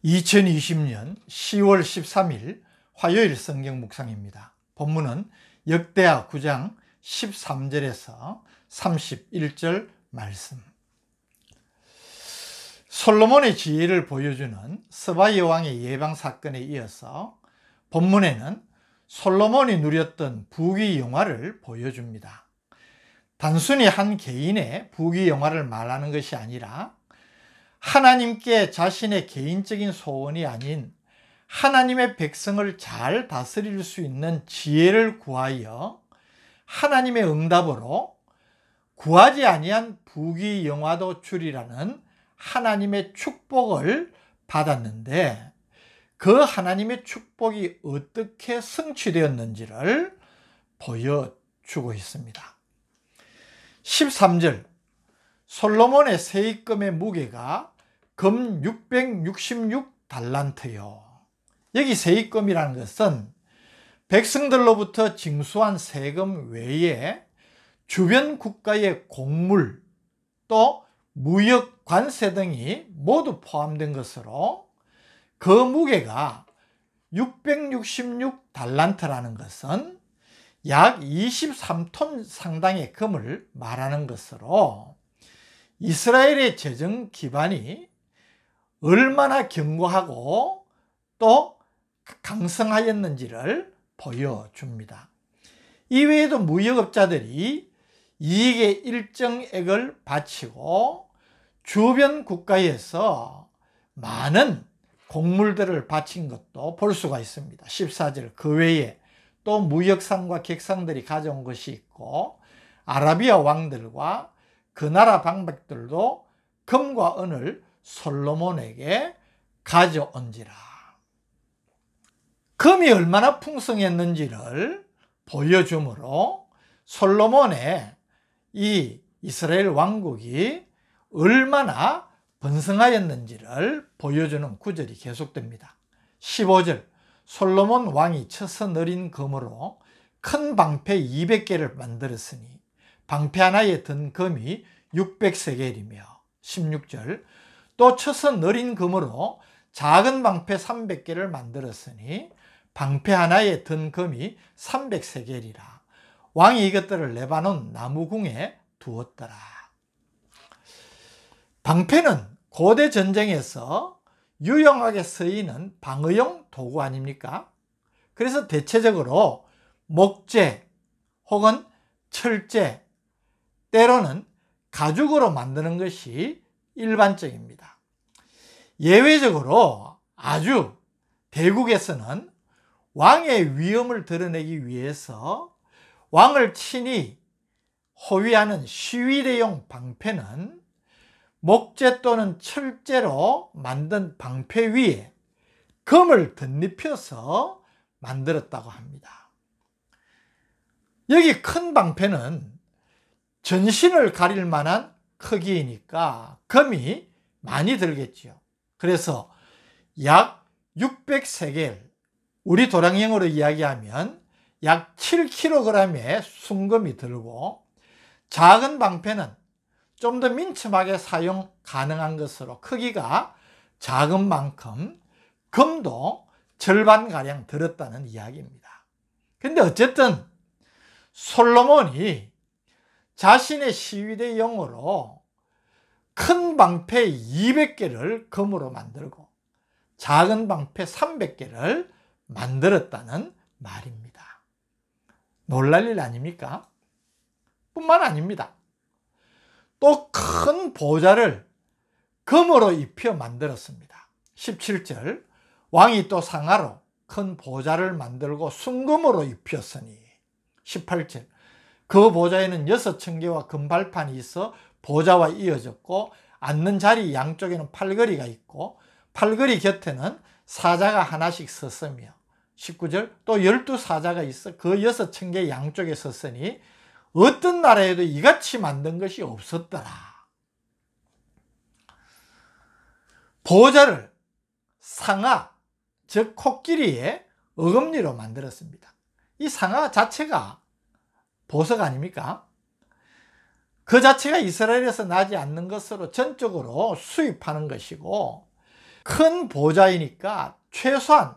2020년 10월 13일 화요일 성경 묵상입니다. 본문은 역대하 9장 13절에서 31절 말씀. 솔로몬의 지혜를 보여주는 스바 여왕의 예방 사건에 이어서 본문에는 솔로몬이 누렸던 부귀 영화를 보여줍니다. 단순히 한 개인의 부귀 영화를 말하는 것이 아니라 하나님께 자신의 개인적인 소원이 아닌 하나님의 백성을 잘 다스릴 수 있는 지혜를 구하여 하나님의 응답으로 구하지 아니한 부귀 영화도 주리라는 하나님의 축복을 받았는데, 그 하나님의 축복이 어떻게 성취되었는지를 보여주고 있습니다. 13절, 솔로몬의 세입금의 무게가 금 666달란트요. 여기 세입금이라는 것은 백성들로부터 징수한 세금 외에 주변 국가의 곡물, 또 무역 관세 등이 모두 포함된 것으로, 그 무게가 666달란트라는 것은 약 23톤 상당의 금을 말하는 것으로, 이스라엘의 재정 기반이 얼마나 견고하고 또 강성하였는지를 보여줍니다. 이외에도 무역업자들이 이익의 일정액을 바치고 주변 국가에서 많은 곡물들을 바친 것도 볼 수가 있습니다. 14절, 그 외에 또 무역상과 객상들이 가져온 것이 있고, 아라비아 왕들과 그 나라 방백들도 금과 은을 솔로몬에게 가져온지라. 금이 얼마나 풍성했는지를 보여주므로 솔로몬의 이 이스라엘 왕국이 얼마나 번성하였는지를 보여주는 구절이 계속됩니다. 15절, 솔로몬 왕이 쳐서 느린 금으로 큰 방패 200개를 만들었으니 방패 하나에 든 금이 600세겔이며, 16절, 또 쳐서 느린 금으로 작은 방패 300개를 만들었으니 방패 하나에 든 금이 300세겔이라. 왕이 이것들을 레바논 나무궁에 두었더라. 방패는 고대 전쟁에서 유용하게 쓰이는 방어용 도구 아닙니까? 그래서 대체적으로 목재 혹은 철재, 때로는 가죽으로 만드는 것이 일반적입니다. 예외적으로 아주 대국에서는 왕의 위엄을 드러내기 위해서 왕을 친히 호위하는 시위대용 방패는 목재 또는 철재로 만든 방패 위에 금을 덧입혀서 만들었다고 합니다. 여기 큰 방패는 전신을 가릴 만한 크기이니까 금이 많이 들겠지요. 그래서 약 600세겔, 우리 도량형으로 이야기하면 약 7kg의 순금이 들고, 작은 방패는 좀 더 민첩하게 사용 가능한 것으로 크기가 작은 만큼 금도 절반가량 들었다는 이야기입니다. 근데 어쨌든 솔로몬이 자신의 시위대용으로 큰 방패 200개를 금으로 만들고 작은 방패 300개를 만들었다는 말입니다. 놀랄 일 아닙니까? 뿐만 아닙니다. 또 큰 보좌를 금으로 입혀 만들었습니다. 17절, 왕이 또 상하로 큰 보좌를 만들고 순금으로 입혔으니. 18절, 그 보좌에는 6층계와 금발판이 있어 보좌와 이어졌고, 앉는 자리 양쪽에는 팔걸이가 있고 팔걸이 곁에는 사자가 하나씩 섰으며, 19절, 또 12사자가 있어 그 6층계 양쪽에 섰으니 어떤 나라에도 이같이 만든 것이 없었더라. 보좌를 상아, 즉 코끼리의 어금니로 만들었습니다. 이 상아 자체가 보석 아닙니까? 그 자체가 이스라엘에서 나지 않는 것으로 전적으로 수입하는 것이고, 큰 보좌이니까 최소한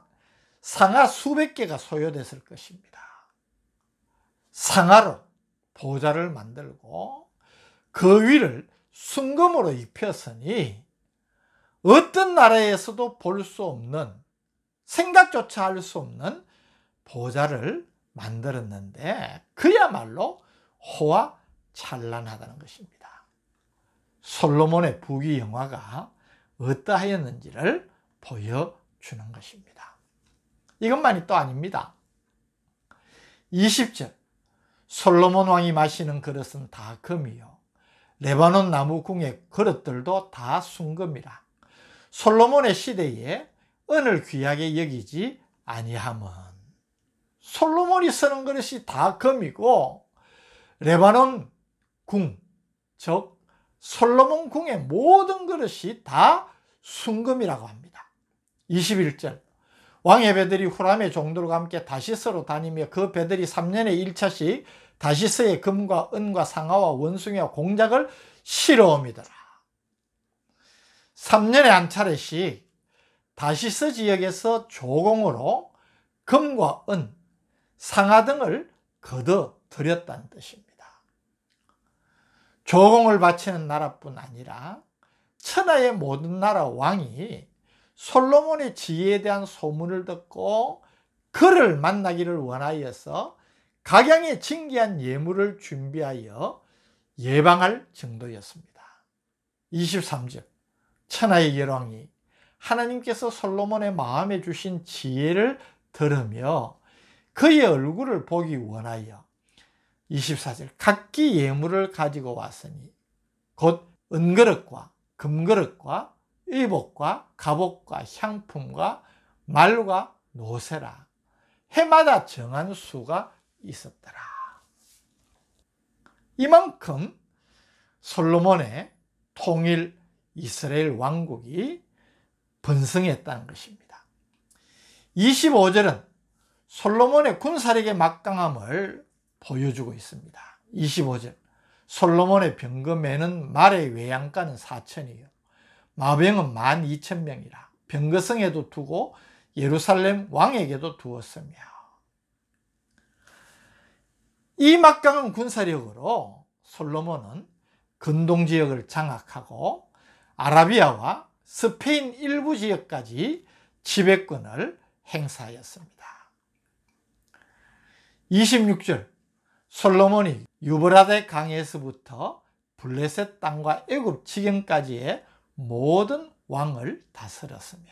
상하 수백 개가 소요됐을 것입니다. 상하로 보좌를 만들고 그 위를 순금으로 입혔으니 어떤 나라에서도 볼 수 없는, 생각조차 할 수 없는 보좌를 만들었는데 그야말로 호화찬란하다는 것입니다. 솔로몬의 부귀영화가 어떠하였는지를 보여주는 것입니다. 이것만이 또 아닙니다. 20절, 솔로몬 왕이 마시는 그릇은 다 금이요 레바논 나무 궁의 그릇들도 다 순금이라. 솔로몬의 시대에 은을 귀하게 여기지 아니함은, 솔로몬이 쓰는 그릇이 다 금이고 레바논 궁, 즉 솔로몬 궁의 모든 그릇이 다 순금이라고 합니다. 21절, 왕의 배들이 후람의 종들과 함께 다시스로 다니며 그 배들이 3년에 1차씩 다시스의 금과 은과 상아와 원숭이와 공작을 실어오미더라. 3년에 한 차례씩 다시스 지역에서 조공으로 금과 은, 상아 등을 거둬 들였다는 뜻입니다. 조공을 바치는 나라뿐 아니라 천하의 모든 나라 왕이 솔로몬의 지혜에 대한 소문을 듣고 그를 만나기를 원하여서 각양의 진귀한 예물을 준비하여 예방할 정도였습니다. 23절, 천하의 열왕이 하나님께서 솔로몬의 마음에 주신 지혜를 들으며 그의 얼굴을 보기 원하여 24절, 각기 예물을 가지고 왔으니 곧 은그릇과 금그릇과 의복과 갑옷과 향품과 말과 노새라. 해마다 정한 수가 있었더라. 이만큼 솔로몬의 통일 이스라엘 왕국이 번성했다는 것입니다. 25절은 솔로몬의 군사력의 막강함을 보여주고 있습니다. 25절, 솔로몬의 병거매는 말의 외양간은 4천이요 마병은 12,000명이라. 병거성에도 두고 예루살렘 왕에게도 두었으며. 이 막강한 군사력으로 솔로몬은 근동 지역을 장악하고 아라비아와 스페인 일부 지역까지 지배권을 행사하였습니다. 26절, 솔로몬이 유브라데 강에서부터 블레셋 땅과 애굽 지경까지의 모든 왕을 다스렸으며,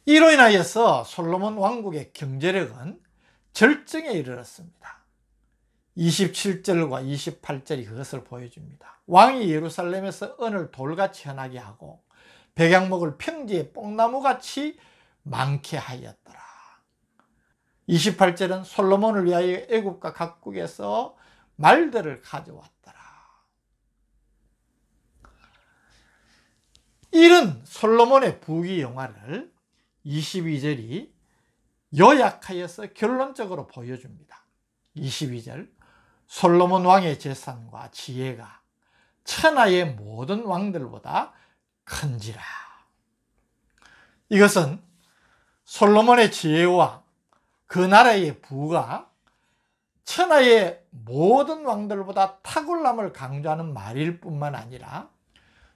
이로 인하여서 솔로몬 왕국의 경제력은 절정에 이르렀습니다. 27절과 28절이 그것을 보여줍니다. 왕이 예루살렘에서 은을 돌같이 현하게 하고 백양목을 평지에 뽕나무같이 많게 하였더라. 28절은 솔로몬을 위하여 애굽과 각국에서 말들을 가져왔더라. 이런 솔로몬의 부귀영화를 22절이 요약하여서 결론적으로 보여줍니다. 22절, 솔로몬 왕의 재산과 지혜가 천하의 모든 왕들보다 큰지라. 이것은 솔로몬의 지혜와 그 나라의 부가 천하의 모든 왕들보다 탁월함을 강조하는 말일 뿐만 아니라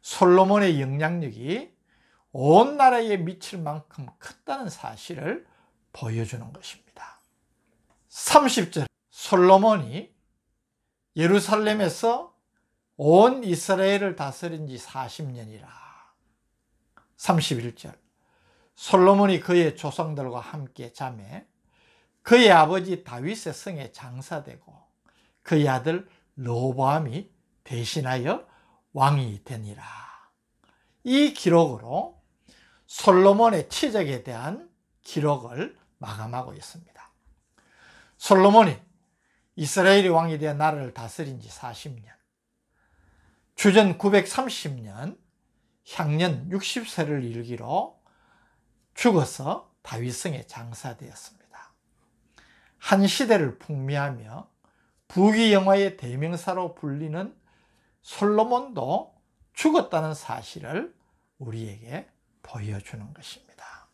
솔로몬의 영향력이 온 나라에 미칠 만큼 컸다는 사실을 보여주는 것입니다. 30절, 솔로몬이 예루살렘에서 온 이스라엘을 다스린 지 40년이라. 31절, 솔로몬이 그의 조상들과 함께 잠에 그의 아버지 다윗의 성에 장사되고 그의 아들 르호보암이 대신하여 왕이 되니라. 이 기록으로 솔로몬의 치적에 대한 기록을 마감하고 있습니다. 솔로몬이 이스라엘의 왕이 되어 나라를 다스린 지 40년, 주전 930년 향년 60세를 일기로 죽어서 다윗성에 장사되었습니다. 한 시대를 풍미하며 부귀영화의 대명사로 불리는 솔로몬도 죽었다는 사실을 우리에게 보여주는 것입니다.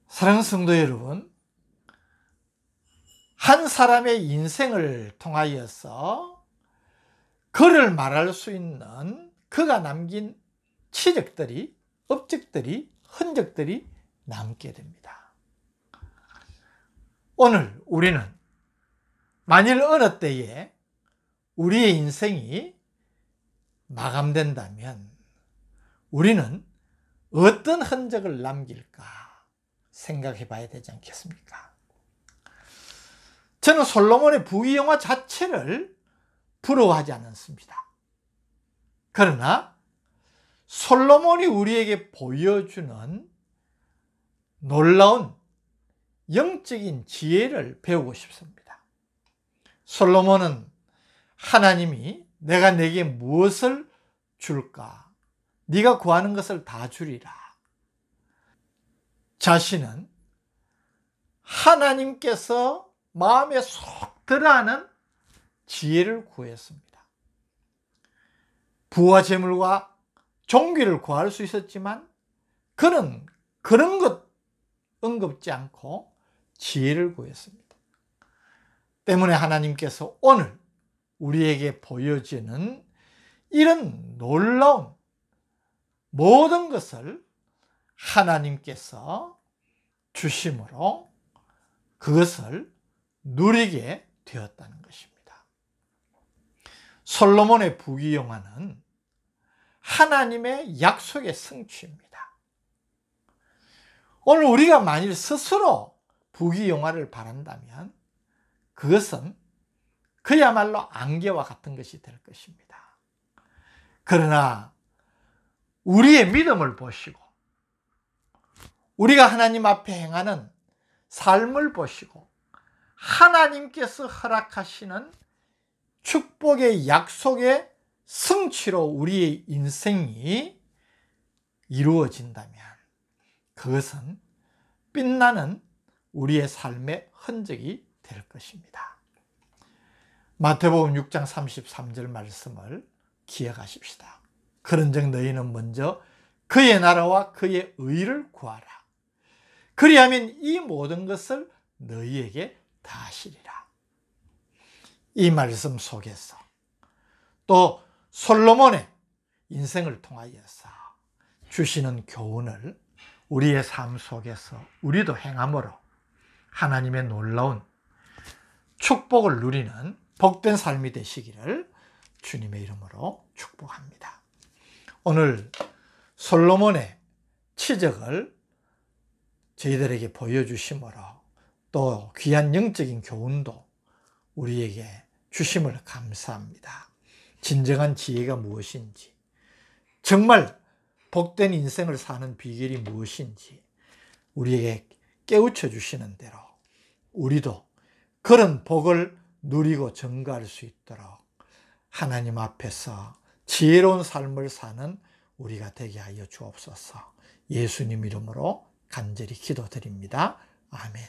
사랑하는 성도 여러분, 한 사람의 인생을 통하여서 그를 말할 수 있는 그가 남긴 치적들이, 업적들이, 흔적들이 남게 됩니다. 오늘 우리는 만일 어느 때에 우리의 인생이 마감된다면 우리는 어떤 흔적을 남길까 생각해 봐야 되지 않겠습니까? 저는 솔로몬의 부귀영화 자체를 부러워하지 않습니다. 그러나 솔로몬이 우리에게 보여주는 놀라운 영적인 지혜를 배우고 싶습니다. 솔로몬은 하나님이 내가 내게 무엇을 줄까? 네가 구하는 것을 다 주리라. 자신은 하나님께서 마음에 쏙 들어하는 지혜를 구했습니다. 부와 재물과 종기를 구할 수 있었지만 그는 그런 것 언급지 않고 지혜를 구했습니다. 때문에 하나님께서 오늘 우리에게 보여지는 이런 놀라운 모든 것을 하나님께서 주심으로 그것을 누리게 되었다는 것입니다. 솔로몬의 부귀영화는 하나님의 약속의 성취입니다. 오늘 우리가 만일 스스로 부귀영화를 바란다면 그것은 그야말로 안개와 같은 것이 될 것입니다. 그러나 우리의 믿음을 보시고 우리가 하나님 앞에 행하는 삶을 보시고 하나님께서 허락하시는 축복의 약속의 성취로 우리의 인생이 이루어진다면 그것은 빛나는 우리의 삶의 흔적이 될 것입니다. 마태복음 6장 33절 말씀을 기억하십시다. 그런즉 너희는 먼저 그의 나라와 그의 의를 구하라. 그리하면 이 모든 것을 너희에게 다하시리라. 이 말씀 속에서 또 솔로몬의 인생을 통하여서 주시는 교훈을 우리의 삶 속에서 우리도 행함으로 하나님의 놀라운 축복을 누리는 복된 삶이 되시기를 주님의 이름으로 축복합니다. 오늘 솔로몬의 치적을 저희들에게 보여주심으로 또 귀한 영적인 교훈도 우리에게 주심을 감사합니다. 진정한 지혜가 무엇인지, 정말 복된 인생을 사는 비결이 무엇인지 우리에게 깨우쳐 주시는 대로 우리도 그런 복을 누리고 증거할 수 있도록 하나님 앞에서 지혜로운 삶을 사는 우리가 되게 하여 주옵소서. 예수님 이름으로 간절히 기도드립니다. 아멘.